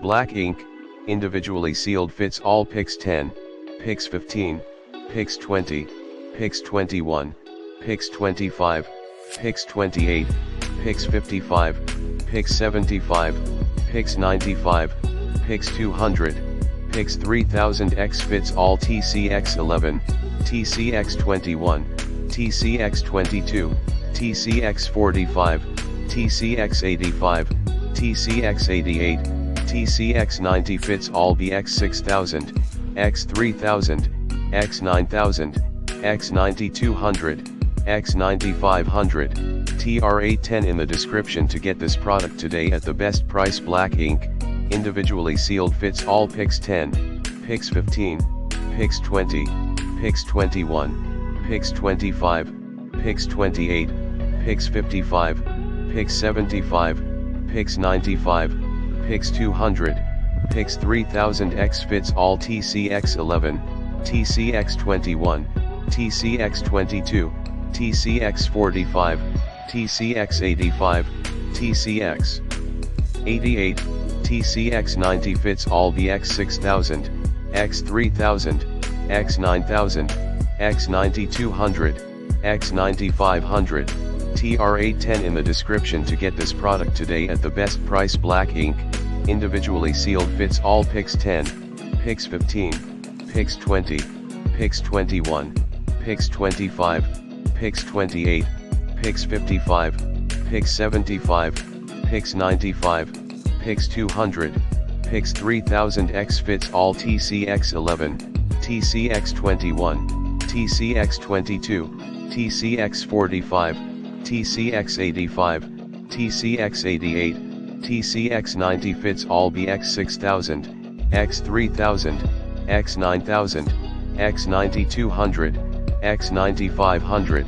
Black ink, individually sealed fits all Pix 10, Pix 15, Pix 20, Pix 21, Pix 25, Pix 28, Pix 55, Pix 75, Pix 95, Pix 200, Pix 3000X fits all TCX 11, TCX 21, TCX 22, TCX 45, TCX 85, TCX 88, TCX 90 fits all BX 6000, X 3000, X 9000, X 9200, X 9500, TR810 in the description to get this product today at the best price. Black ink, individually sealed fits all Pix 10, Pix 15, Pix 20, Pix 21, Pix 25, Pix 28, Pix 55, Pix 75, Pix 95, Pix 200, Pix 3000X fits all TCX 11, TCX 21, TCX 22, TCX 45, TCX 85, TCX 88, TCX 90 fits all BX 6000, X 3000, X 9000, X 9200, X 9500, TR810 in the description to get this product today at the best price. Black ink, individually sealed fits all Pix 10, Pix 15, Pix 20, Pix 21, Pix 25, Pix 28, Pix 55, Pix 75, Pix 95, Pix 200, Pix 3000X fits all TCX 11, TCX 21, TCX 22, TCX 45, TCX 85, TCX 88, TCX 90 fits all BX 6000, X 3000, X 9000, X 9200, X 9500.